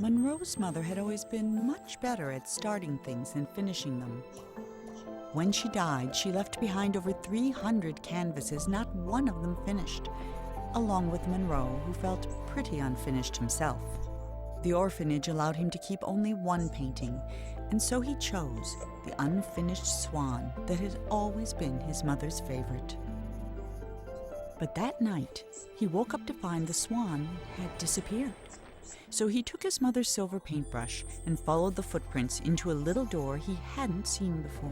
Monroe's mother had always been much better at starting things than finishing them. When she died, she left behind over 300 canvases, not one of them finished, along with Monroe, who felt pretty unfinished himself. The orphanage allowed him to keep only one painting, and so he chose the unfinished Swan that had always been his mother's favorite. But that night, he woke up to find the Swan had disappeared. So he took his mother's silver paintbrush and followed the footprints into a little door he hadn't seen before.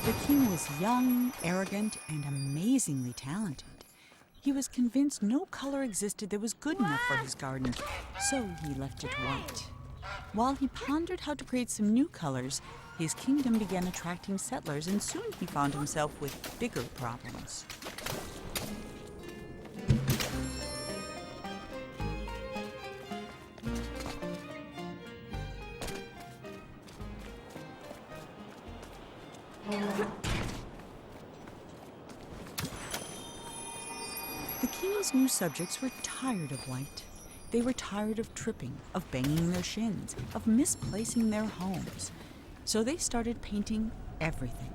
The king was young, arrogant, and amazingly talented. He was convinced no color existed that was good enough for his garden, so he left it white. While he pondered how to create some new colors, his kingdom began attracting settlers, and soon he found himself with bigger problems. The king's new subjects were tired of white. They were tired of tripping, of banging their shins, of misplacing their homes. So they started painting everything,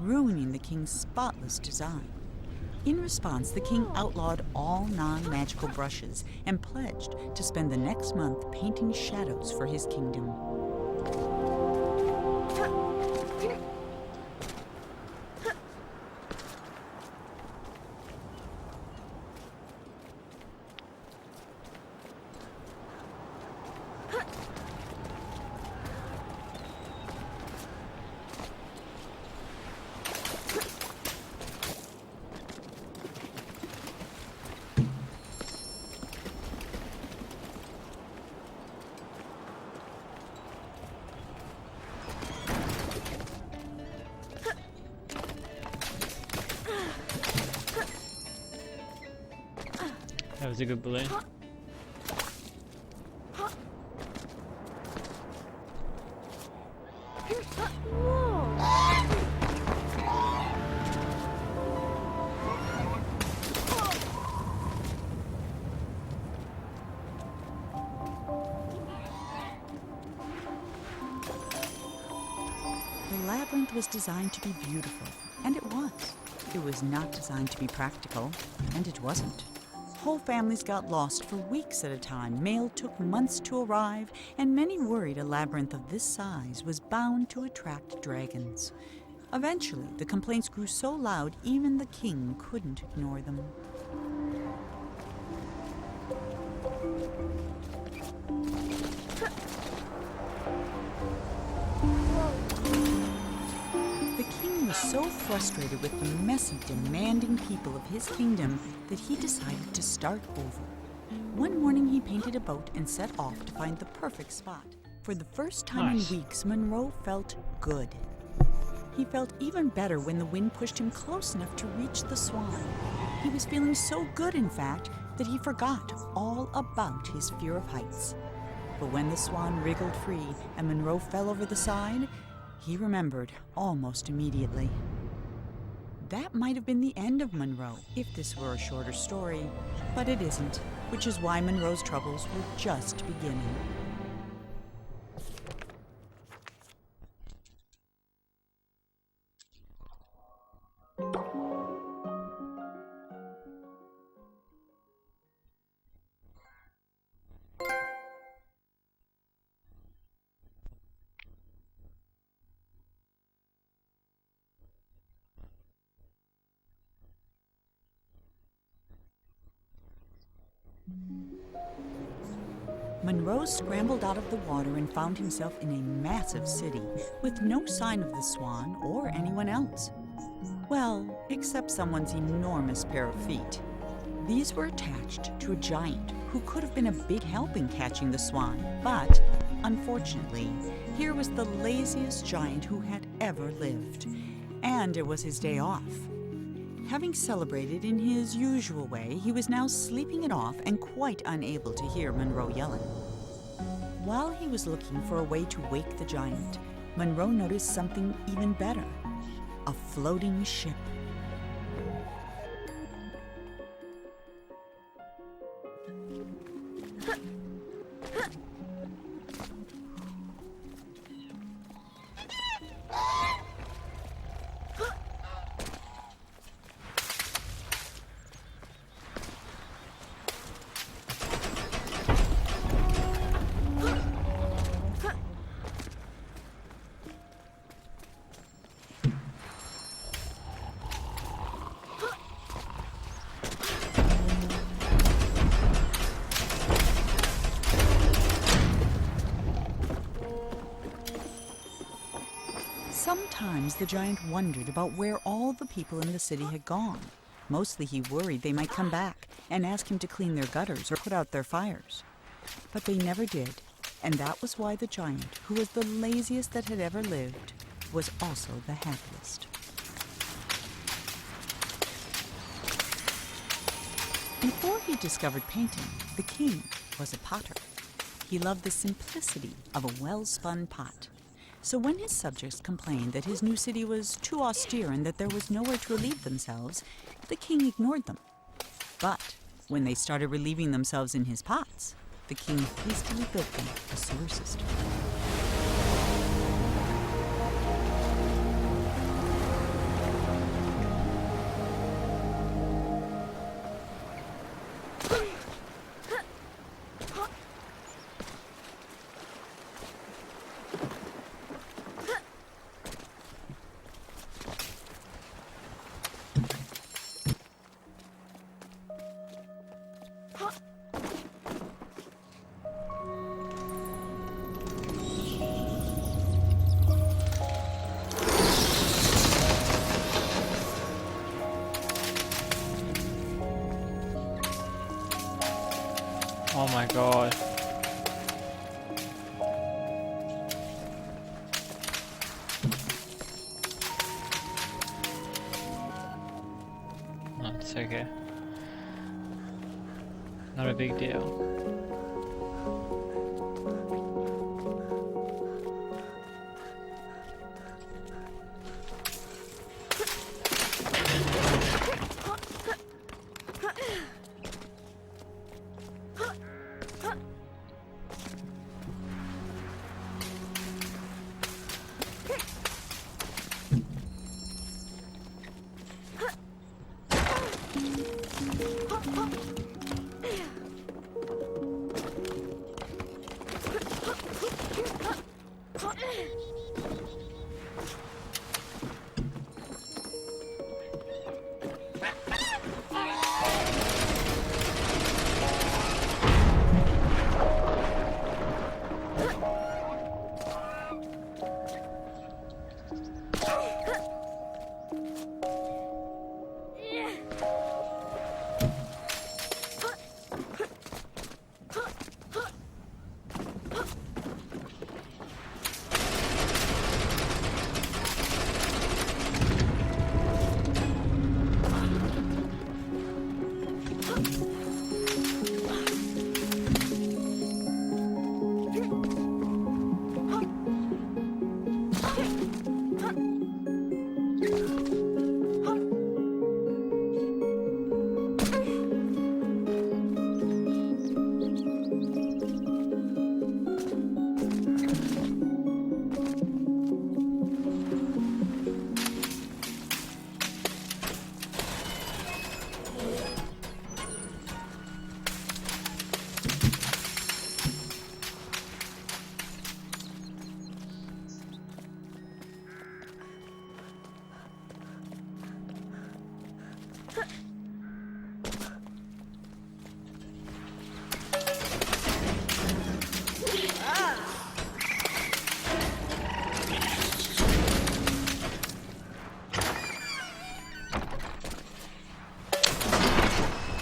ruining the king's spotless design. In response, the king outlawed all non-magical brushes and pledged to spend the next month painting shadows for his kingdom. That was a good balloon. The labyrinth was designed to be beautiful, and it was. It was not designed to be practical, and it wasn't. Whole families got lost for weeks at a time, mail took months to arrive, and many worried a labyrinth of this size was bound to attract dragons. Eventually, the complaints grew so loud even the king couldn't ignore them. The king was so frustrated with the messy, demanding people of his kingdom that he decided to start over. One morning, he painted a boat and set off to find the perfect spot. For the first time in weeks, Monroe felt good. He felt even better when the wind pushed him close enough to reach the Swan. He was feeling so good, in fact, that he forgot all about his fear of heights. But when the Swan wriggled free and Monroe fell over the side, he remembered almost immediately. That might have been the end of Monroe if this were a shorter story, but it isn't, which is why Monroe's troubles were just beginning. Monroe scrambled out of the water and found himself in a massive city with no sign of the Swan or anyone else. Well, except someone's enormous pair of feet. These were attached to a giant who could have been a big help in catching the Swan, but unfortunately, here was the laziest giant who had ever lived, and it was his day off. Having celebrated in his usual way, he was now sleeping it off and quite unable to hear Monroe yelling. While he was looking for a way to wake the giant, Monroe noticed something even better: a floating ship. Sometimes the giant wondered about where all the people in the city had gone. Mostly he worried they might come back and ask him to clean their gutters or put out their fires. But they never did, and that was why the giant, who was the laziest that had ever lived, was also the happiest. Before he discovered painting, the king was a potter. He loved the simplicity of a well-spun pot. So when his subjects complained that his new city was too austere and that there was nowhere to relieve themselves, the king ignored them. But when they started relieving themselves in his pots, the king hastily built them a sewer system. Oh my god. No, it's okay. Not a big deal.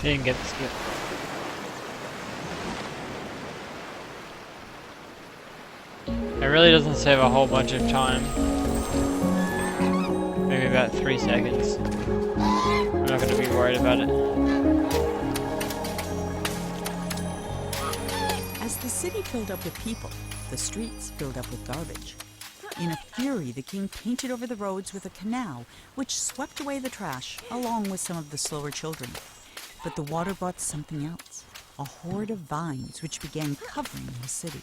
Didn't get the skip. It really doesn't save a whole bunch of time. Maybe about 3 seconds. I'm not going to be worried about it. As the city filled up with people, the streets filled up with garbage. In a fury, the king painted over the roads with a canal, which swept away the trash, along with some of the slower children. But the water brought something else, a horde of vines which began covering the city.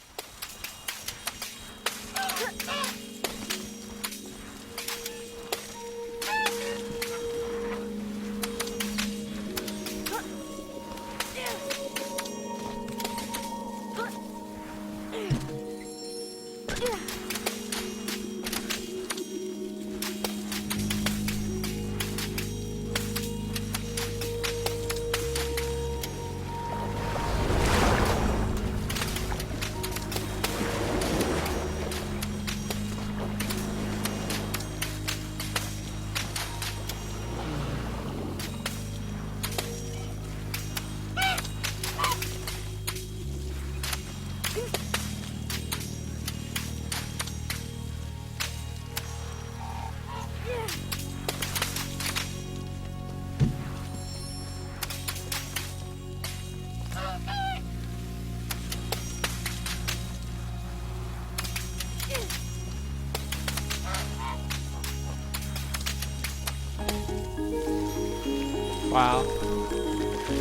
Wow.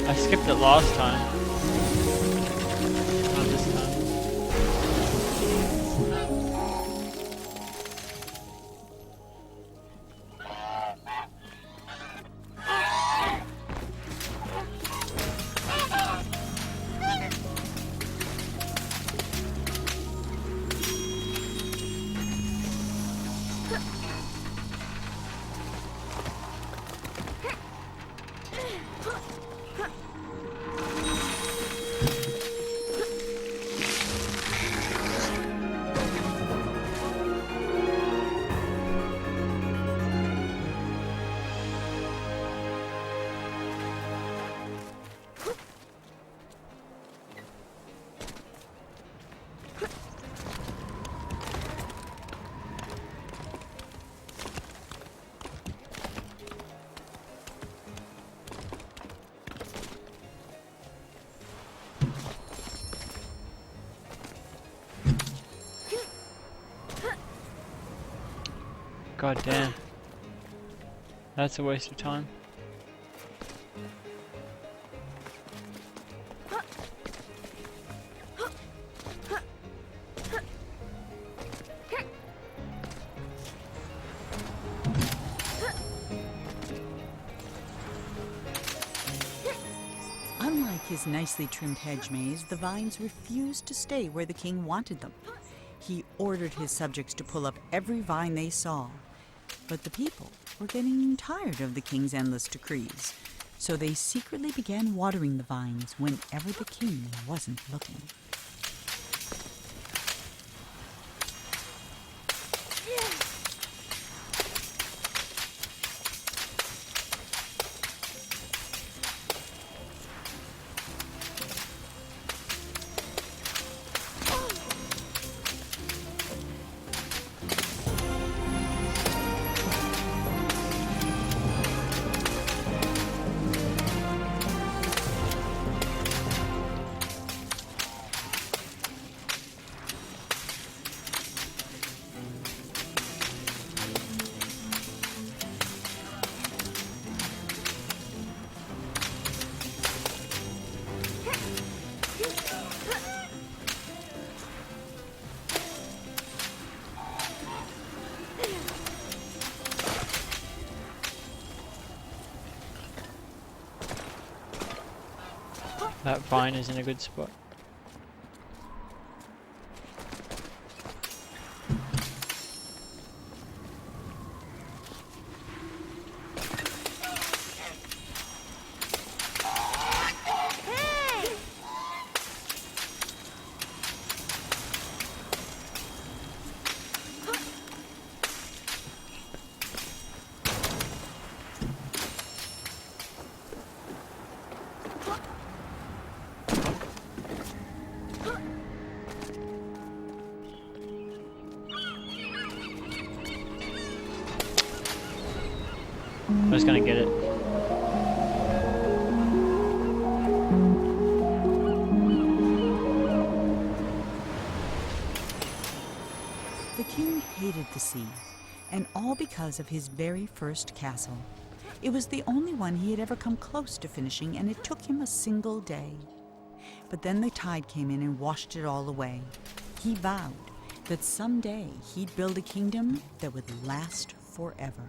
I skipped it last time. Not this time. God damn. That's a waste of time. Unlike his nicely trimmed hedge maze, the vines refused to stay where the king wanted them. He ordered his subjects to pull up every vine they saw. But the people were getting tired of the king's endless decrees, so they secretly began watering the vines whenever the king wasn't looking. That vine is in a good spot. was gonna get it. The king hated the sea, and all because of his very first castle. It was the only one he had ever come close to finishing, and it took him a single day. But then the tide came in and washed it all away. He vowed that someday he'd build a kingdom that would last forever.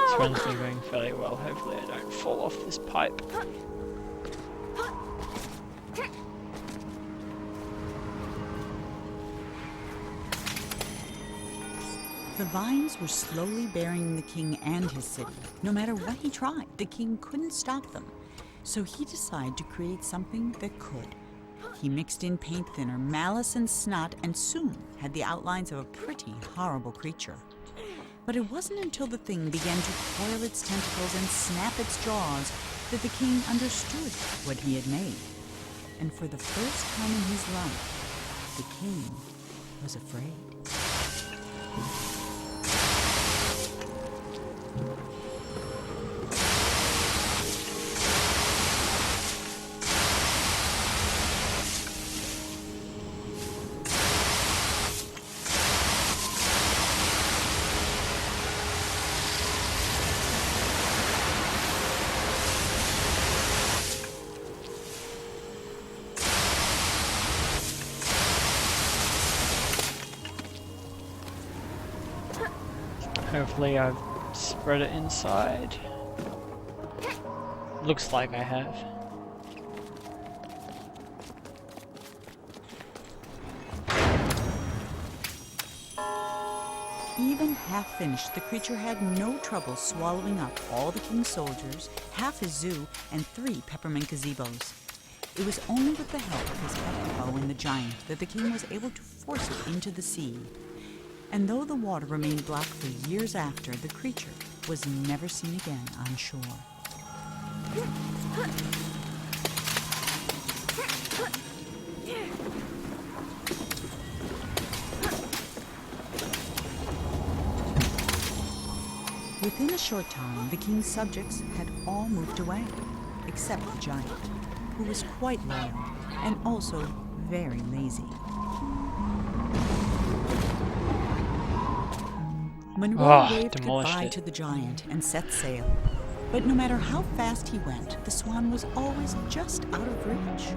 This one's been going fairly well. Hopefully I don't fall off this pipe. The vines were slowly burying the king and his city. No matter what he tried, the king couldn't stop them. So he decided to create something that could. He mixed in paint thinner, malice, and snot, and soon had the outlines of a pretty horrible creature. But it wasn't until the thing began to coil its tentacles and snap its jaws that the king understood what he had made. And for the first time in his life, the king was afraid. Hopefully I've spread it inside. Looks like I have. Even half finished, the creature had no trouble swallowing up all the king's soldiers, half his zoo, and 3 peppermint gazebos. It was only with the help of his pet bow and the giant that the king was able to force it into the sea. And though the water remained black for years after, the creature was never seen again on shore. Within a short time, the king's subjects had all moved away, except the giant, who was quite loyal and also very lazy. Monroe waved goodbye to the giant and set sail. But no matter how fast he went, the Swan was always just out of reach.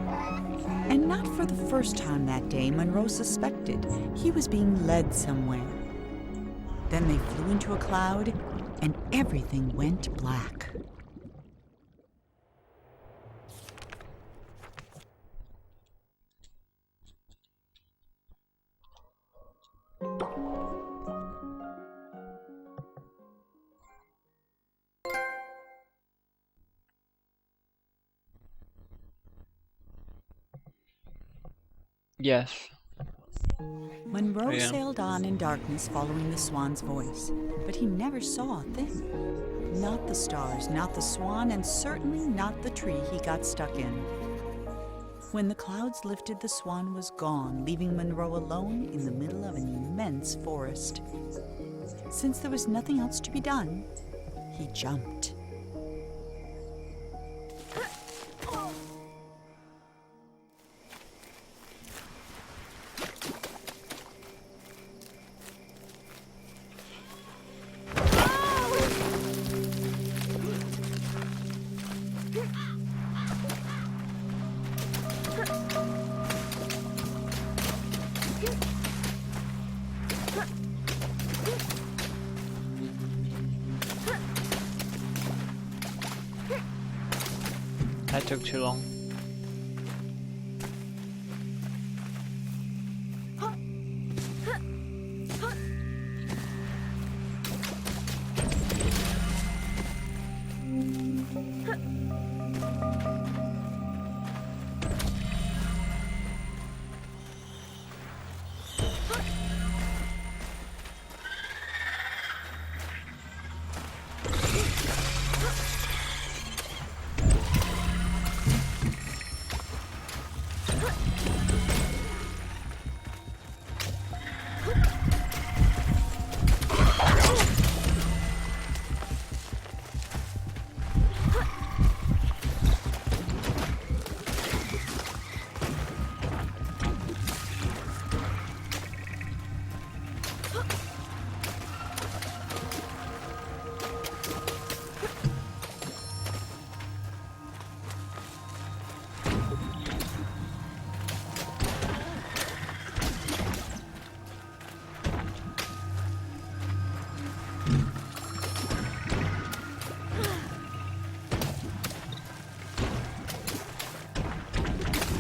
And not for the first time that day, Monroe suspected he was being led somewhere. Then they flew into a cloud, and everything went black. Yes. Monroe sailed on in darkness, following the Swan's voice, but he never saw a thing. Not the stars, not the Swan, and certainly not the tree he got stuck in. When the clouds lifted, the swan was gone, leaving Monroe alone in the middle of an immense forest. Since there was nothing else to be done, he jumped. That took too long.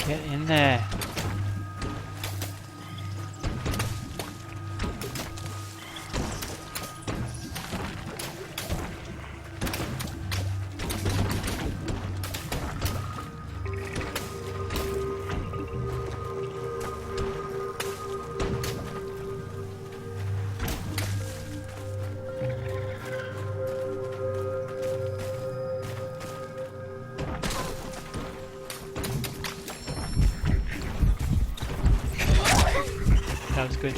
Get in there. That was good.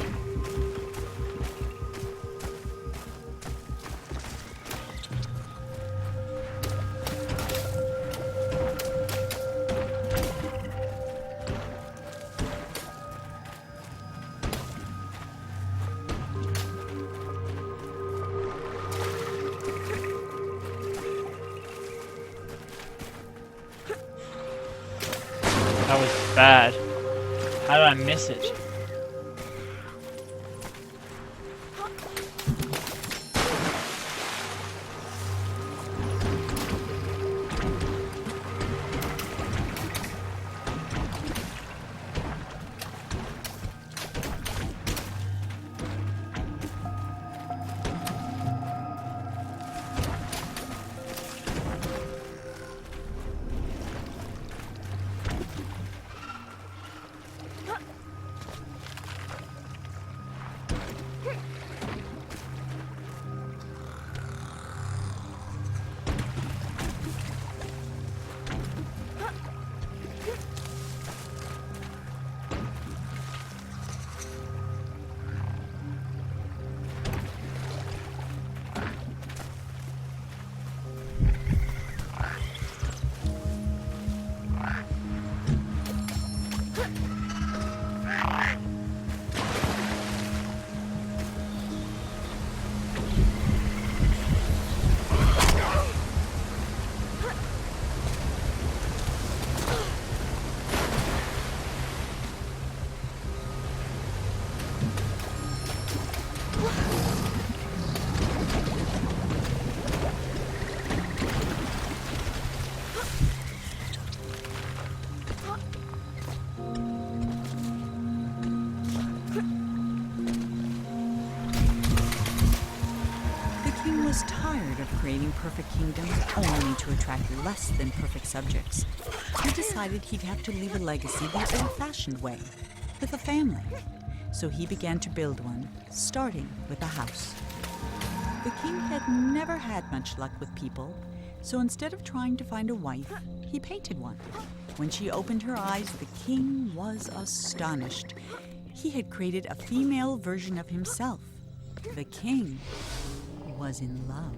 That was bad. How did I miss it? Was tired of creating perfect kingdoms only to attract less than perfect subjects. He decided he'd have to leave a legacy the old-fashioned way, with a family. So he began to build one, starting with a house. The king had never had much luck with people, so instead of trying to find a wife, he painted one. When she opened her eyes, the king was astonished. He had created a female version of himself. The king was in love.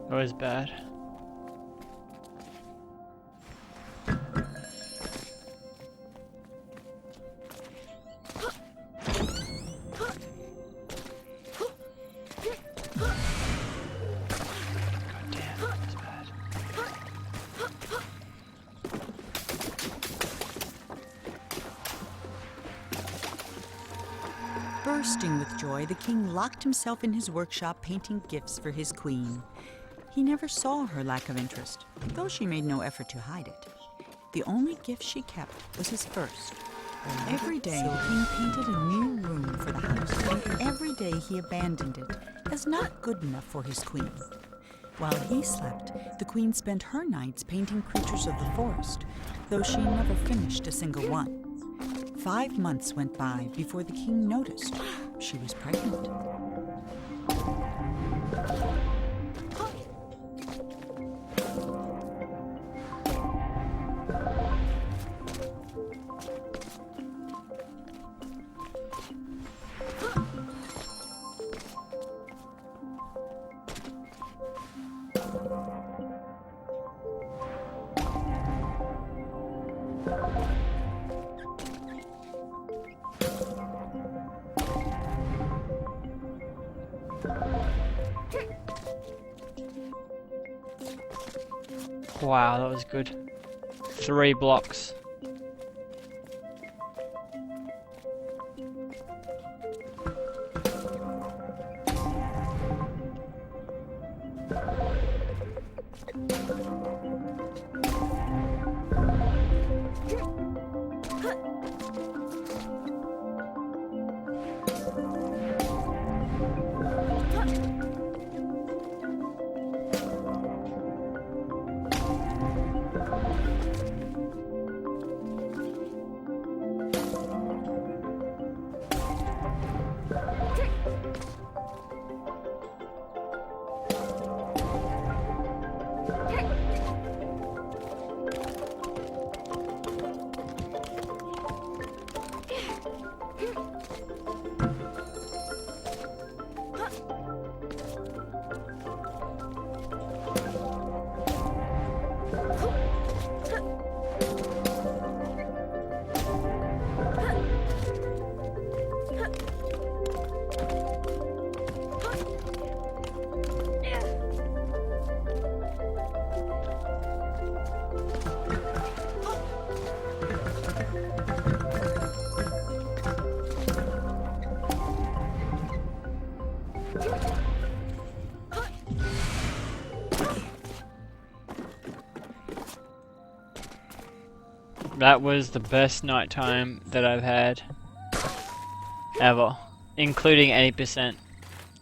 That was bad. Bursting with joy, the king locked himself in his workshop painting gifts for his queen. He never saw her lack of interest, though she made no effort to hide it. The only gift she kept was his first. Every day, the king painted a new room for the house, and every day he abandoned it as not good enough for his queen. While he slept, the queen spent her nights painting creatures of the forest, though she never finished a single one. 5 months went by before the king noticed she was pregnant. Wow, that was good. 3 blocks. That was the best nighttime that I've had ever, including 80%.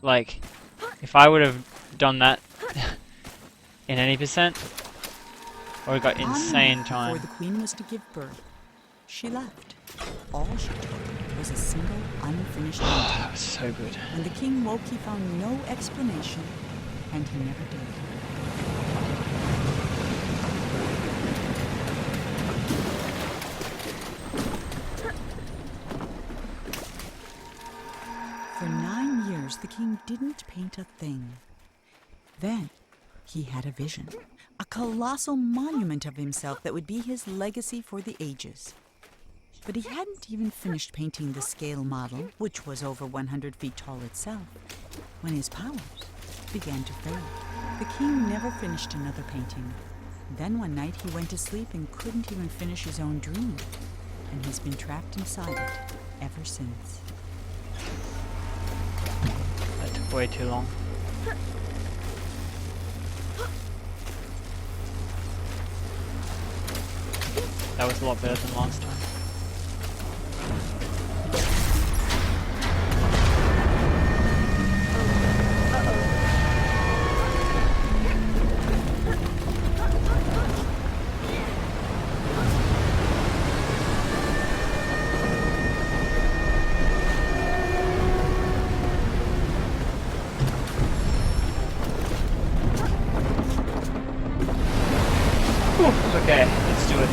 Like, if I would have done that in 80%, I would have got insane time. Before the queen was to give birth, she left. All she took was a single unfinished painting. That was so good. When the king woke, he found no explanation, and he never did. For 9 years, the king didn't paint a thing. Then, he had a vision. A colossal monument of himself that would be his legacy for the ages. But he hadn't even finished painting the scale model, which was over 100 feet tall itself, when his powers began to fail. The king never finished another painting. Then one night he went to sleep and couldn't even finish his own dream, and he's been trapped inside it ever since. That took way too long. That was a lot better than last time. Okay, let's do it.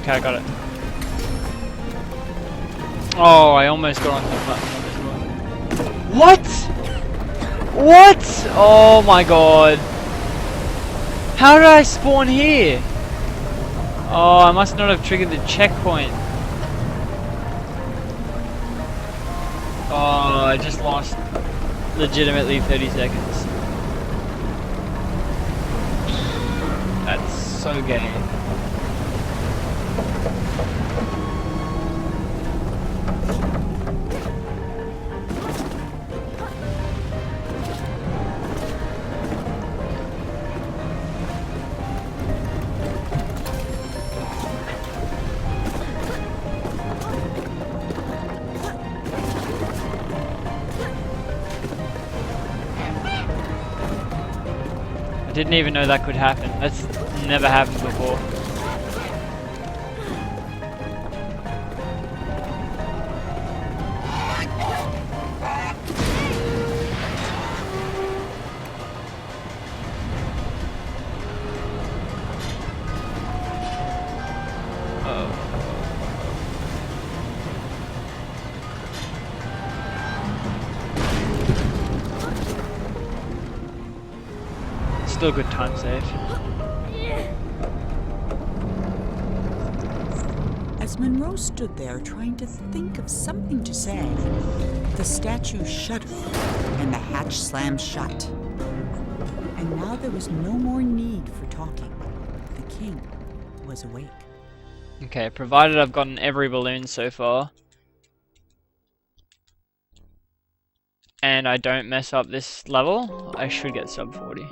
Okay, I got it. Oh, I almost got onto the platform as well. What? What? Oh my god. How did I spawn here? Oh, I must not have triggered the checkpoint. Oh, I just lost legitimately 30 seconds. That's so gay. Didn't even know that could happen. That's never happened before. Still a good time save. As Monroe stood there trying to think of something to say, the statue shuddered and the hatch slammed shut. And now there was no more need for talking. The king was awake. Okay, provided I've gotten every balloon so far. And I don't mess up this level, I should get sub 40.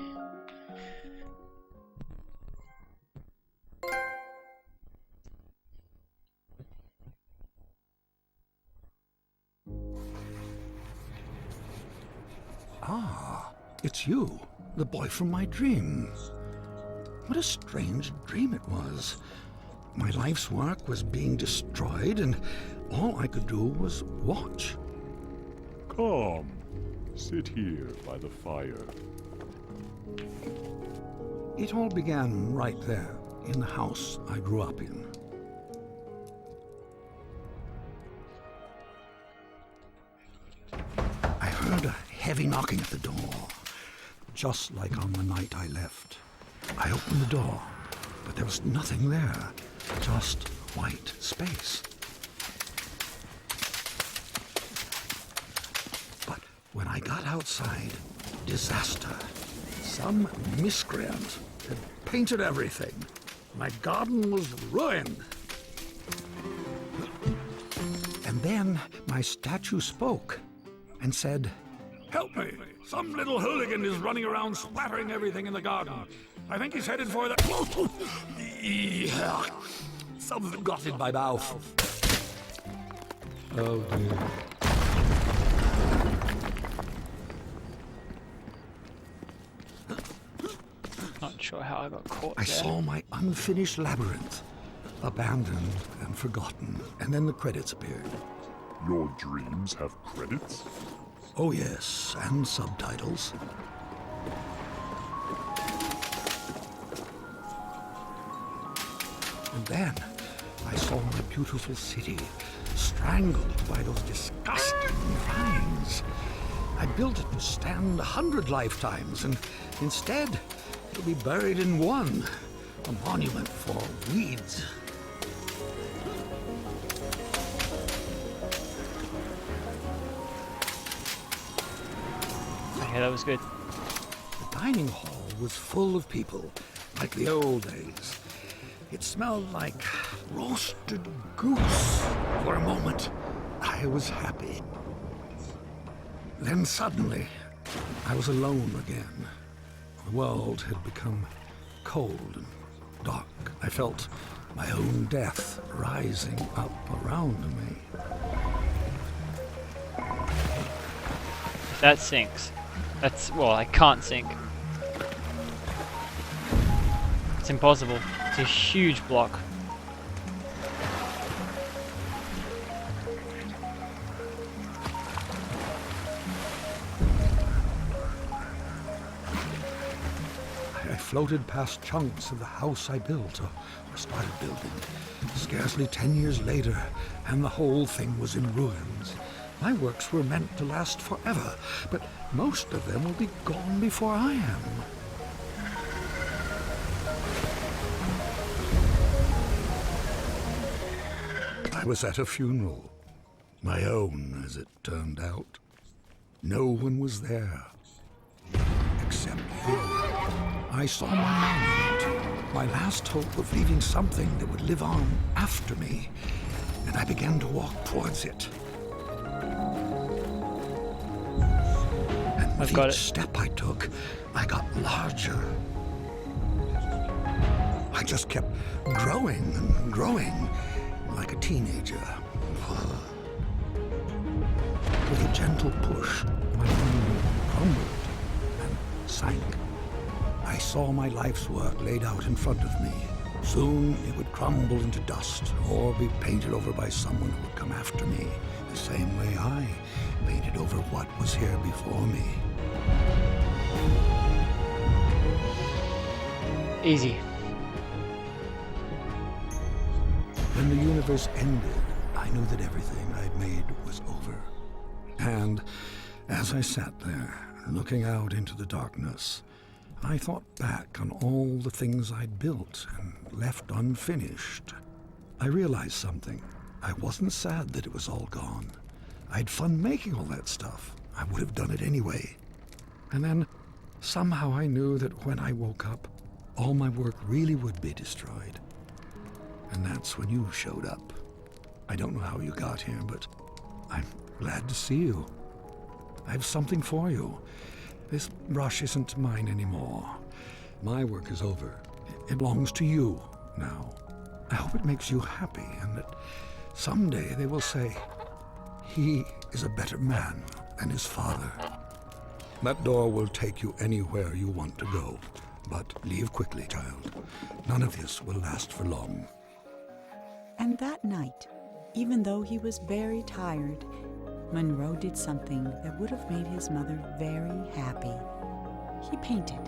Ah, it's you, the boy from my dream. What a strange dream it was. My life's work was being destroyed, and all I could do was watch. Come, sit here by the fire. It all began right there, in the house I grew up in. I heard a heavy knocking at the door, just like on the night I left. I opened the door, but there was nothing there, just white space. But when I got outside, disaster. Some miscreant had painted everything. My garden was ruined. And then my statue spoke and said, "Help me! Some little hooligan is running around splattering everything in the garden. I think he's headed for the..." Something got in my mouth. Oh dear. Not sure how I got caught I there. saw my unfinished labyrinth, abandoned and forgotten, and then the credits appeared. Your dreams have credits? Oh yes, and subtitles. And then I saw my beautiful city strangled by those disgusting vines. I built it to stand 100 lifetimes, and instead it'll be buried in one. a monument for weeds. Okay, that was good. The dining hall was full of people, like the old days. It smelled like roasted goose. For a moment, I was happy. Then suddenly, I was alone again. The world had become cold and dark. I felt my own death rising up around me. If that sinks, well, I can't sink. It's impossible. It's a huge block. I floated past chunks of the house I built, or started building. Scarcely 10 years later, and the whole thing was in ruins. My works were meant to last forever, but most of them will be gone before I am. I was at a funeral. My own, as it turned out. No one was there. Except you. I saw my monument, my last hope of leaving something that would live on after me, and I began to walk towards it. And with each step I took, I got larger. I just kept growing and growing, like a teenager. With a gentle push, my monument crumbled and sank. I saw my life's work laid out in front of me. Soon it would crumble into dust or be painted over by someone who would come after me, the same way I painted over what was here before me. Easy. When the universe ended, I knew that everything I'd made was over. And as I sat there, looking out into the darkness, I thought back on all the things I'd built and left unfinished. I realized something. I wasn't sad that it was all gone. I had fun making all that stuff. I would have done it anyway. And then, somehow I knew that when I woke up, all my work really would be destroyed. And that's when you showed up. I don't know how you got here, but I'm glad to see you. I have something for you. This brush isn't mine anymore. My work is over. It belongs to you now. I hope it makes you happy and that someday they will say, he is a better man than his father. That door will take you anywhere you want to go. But leave quickly, child. None of this will last for long. And that night, even though he was very tired, Monroe did something that would have made his mother very happy. He painted.